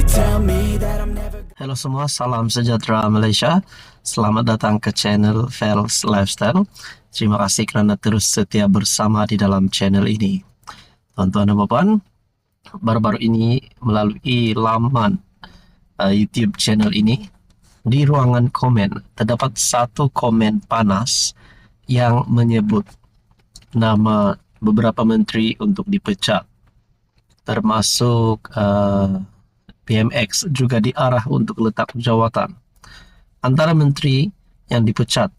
tell me that I'm never. Halo semua, salam sejahtera Malaysia. Selamat datang ke channel Fels Lifestyle. Terima kasih kerana terus setia bersama di dalam channel ini. Tuan-tuan dan puan, baru-baru ini melalui laman YouTube channel ini, di ruangan komen terdapat satu komen panas yang menyebut nama beberapa menteri untuk dipecat, termasuk PMX juga diarah untuk letak jawatan. Antara menteri yang dipecat,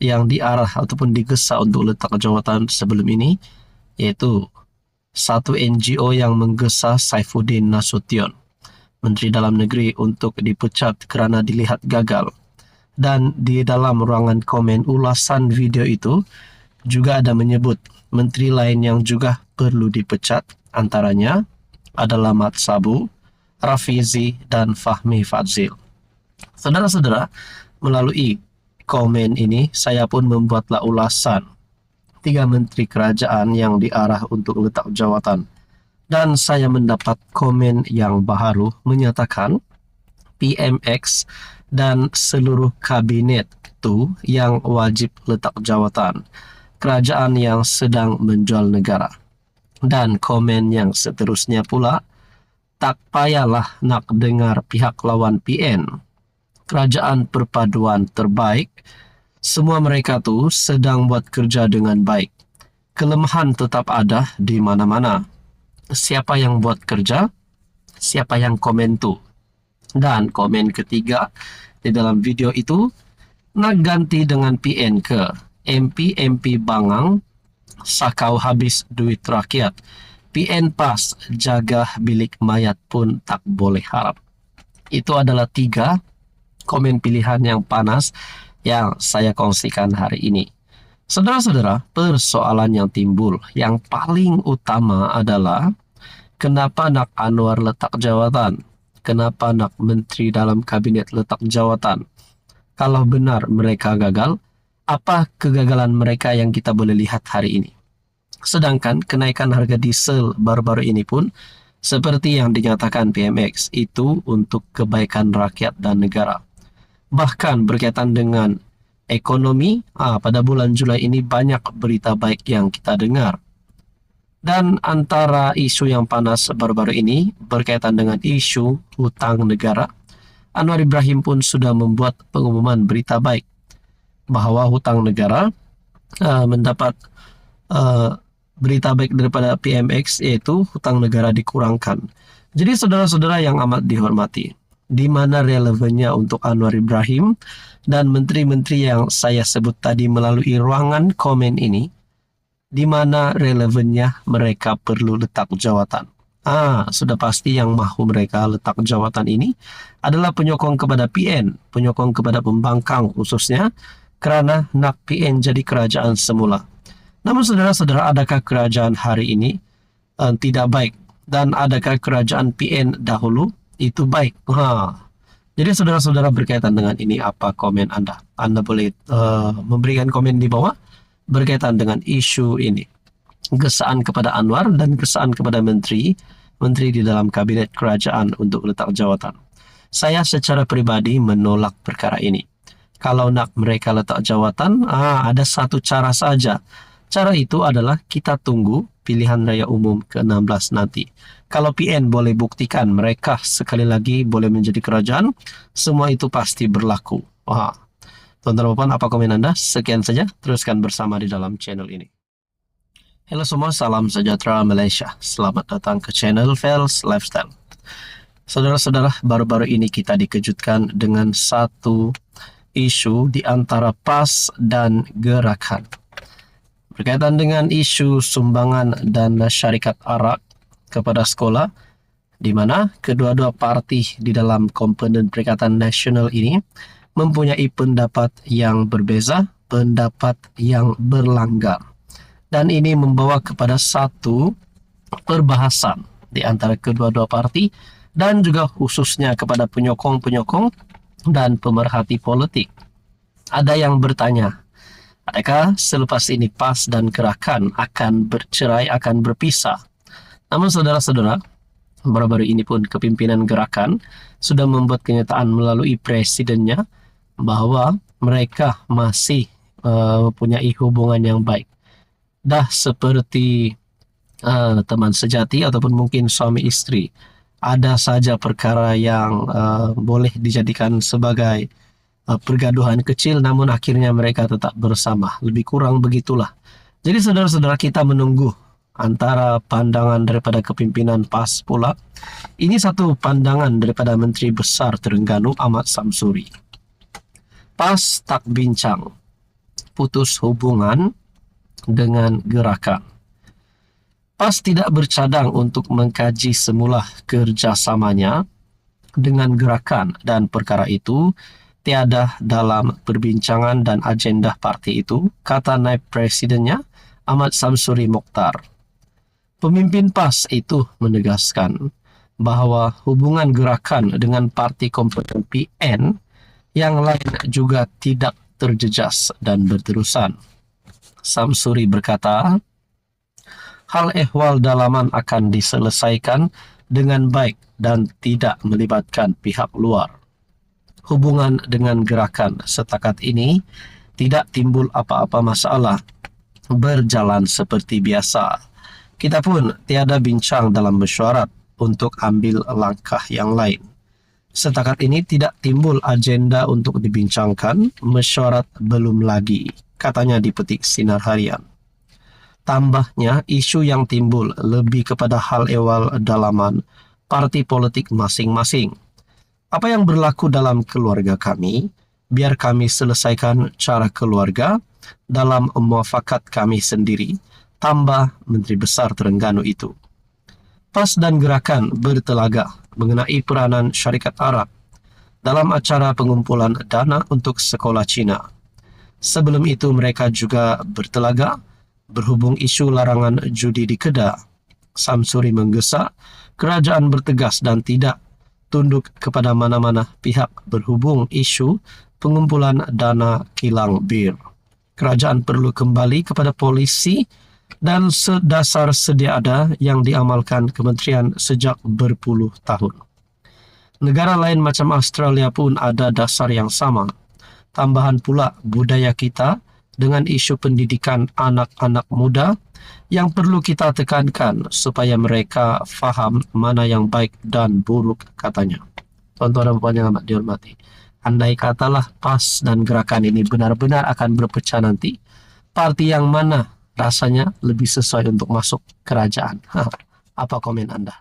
yang diarah ataupun digesa untuk letak jawatan sebelum ini, yaitu satu NGO yang menggesa Saifuddin Nasution, Menteri Dalam Negeri, untuk dipecat kerana dilihat gagal. Dan di dalam ruangan komen ulasan video itu juga ada menyebut menteri lain yang juga perlu dipecat, antaranya adalah Mat Sabu, Rafizi dan Fahmi Fadzil. Saudara-saudara, melalui komen ini saya pun membuatlah ulasan 3 menteri kerajaan yang diarah untuk letak jawatan. Dan saya mendapat komen yang baharu menyatakan PMX dan seluruh kabinet itu yang wajib letak jawatan, kerajaan yang sedang menjual negara. Dan komen yang seterusnya pula, tak payahlah nak dengar pihak lawan PN. Kerajaan perpaduan terbaik, semua mereka tu sedang buat kerja dengan baik. Kelemahan tetap ada di mana-mana. Siapa yang buat kerja? Siapa yang komen tu? Dan komen ketiga di dalam video itu, nak ganti dengan PN ke? MP bangang, sakau habis duit rakyat. PN pas, jaga bilik mayat pun tak boleh harap. Itu adalah 3 komen pilihan yang panas yang saya kongsikan hari ini. Saudara-saudara, persoalan yang timbul yang paling utama adalah kenapa nak Anwar letak jawatan? Kenapa nak menteri dalam kabinet letak jawatan? Kalau benar mereka gagal, apa kegagalan mereka yang kita boleh lihat hari ini? Sedangkan kenaikan harga diesel baru-baru ini pun seperti yang dinyatakan PMX itu untuk kebaikan rakyat dan negara. Bahkan berkaitan dengan ekonomi, pada bulan Julai ini banyak berita baik yang kita dengar. Dan antara isu yang panas baru-baru ini berkaitan dengan isu hutang negara, Anwar Ibrahim pun sudah membuat pengumuman berita baik bahawa hutang negara mendapat berita baik daripada PMX, yaitu hutang negara dikurangkan. Jadi saudara-saudara yang amat dihormati, di mana relevannya untuk Anwar Ibrahim dan menteri-menteri yang saya sebut tadi melalui ruangan komen ini, di mana relevannya mereka perlu letak jawatan? Sudah pasti yang mahu mereka letak jawatan ini adalah penyokong kepada PN, penyokong kepada pembangkang khususnya, kerana nak PN jadi kerajaan semula. Namun saudara-saudara, adakah kerajaan hari ini tidak baik? Dan adakah kerajaan PN dahulu itu baik? Jadi saudara-saudara, berkaitan dengan ini, apa komen Anda? Anda boleh memberikan komen di bawah berkaitan dengan isu ini. Gesaan kepada Anwar dan gesaan kepada menteri di dalam kabinet kerajaan untuk letak jawatan. Saya secara peribadi menolak perkara ini. Kalau nak mereka letak jawatan, ada satu cara saja. Cara itu adalah kita tunggu pilihan raya umum ke-16 nanti. Kalau PN boleh buktikan mereka sekali lagi boleh menjadi kerajaan, semua itu pasti berlaku. Tuan-tuan dan puan, apa komen Anda? Sekian saja, teruskan bersama di dalam channel ini. Halo semua, salam sejahtera Malaysia. Selamat datang ke channel Fels Lifestyle. Saudara-saudara, baru-baru ini kita dikejutkan dengan satu isu di antara PAS dan Gerakan. Berkaitan dengan isu sumbangan dana syarikat arak kepada sekolah, di mana kedua-dua parti di dalam komponen Perikatan Nasional ini mempunyai pendapat yang berbeza, pendapat yang berlanggar. Dan ini membawa kepada satu perbahasan di antara kedua-dua parti dan juga khususnya kepada penyokong-penyokong dan pemerhati politik. Ada yang bertanya, adakah selepas ini PAS dan Gerakan akan bercerai, akan berpisah? Namun saudara-saudara, Baru-baru ini pun kepimpinan gerakan sudah membuat kenyataan melalui presidennya bahwa mereka masih mempunyai hubungan yang baik. Dah seperti teman sejati ataupun mungkin suami istri. Ada saja perkara yang boleh dijadikan sebagai pergaduhan kecil, namun akhirnya mereka tetap bersama. Lebih kurang begitulah. Jadi saudara-saudara, kita menunggu antara pandangan daripada kepimpinan PAS pula. Ini satu pandangan daripada Menteri Besar Terengganu Ahmad Samsuri. PAS tak bincang putus hubungan dengan gerakan. PAS tidak bercadang untuk mengkaji semula kerjasamanya dengan gerakan, dan perkara itu tiada dalam perbincangan dan agenda parti itu, kata Naib Presidennya Ahmad Samsuri Mokhtar. Pemimpin PAS itu menegaskan bahawa hubungan gerakan dengan parti kompeten PN yang lain juga tidak terjejas dan berterusan. Samsuri berkata, hal ehwal dalaman akan diselesaikan dengan baik dan tidak melibatkan pihak luar. Hubungan dengan gerakan setakat ini tidak timbul apa-apa masalah, berjalan seperti biasa. Kita pun tiada bincang dalam mesyuarat untuk ambil langkah yang lain. Setakat ini tidak timbul agenda untuk dibincangkan, mesyuarat belum lagi, katanya di Petik Sinar Harian. Tambahnya, isu yang timbul lebih kepada hal ehwal dalaman parti politik masing-masing. Apa yang berlaku dalam keluarga kami, biar kami selesaikan cara keluarga dalam muafakat kami sendiri, tambah Menteri Besar Terengganu itu. PAS dan gerakan bertelaga mengenai peranan syarikat Arab dalam acara pengumpulan dana untuk sekolah Cina. Sebelum itu mereka juga bertelaga berhubung isu larangan judi di Kedah. Samsuri menggesa kerajaan bertegas dan tidak tunduk kepada mana-mana pihak berhubung isu pengumpulan dana kilang bir. Kerajaan perlu kembali kepada polisi dan dasar sedia ada yang diamalkan kementerian sejak berpuluh tahun. Negara lain macam Australia pun ada dasar yang sama. Tambahan pula budaya kita dengan isu pendidikan anak-anak muda yang perlu kita tekankan supaya mereka faham mana yang baik dan buruk, katanya. Tuan-tuan dan puan yang amat dihormati, andai katalah PAS dan gerakan ini benar-benar akan berpecah nanti, parti yang mana rasanya lebih sesuai untuk masuk kerajaan? Apa komen anda?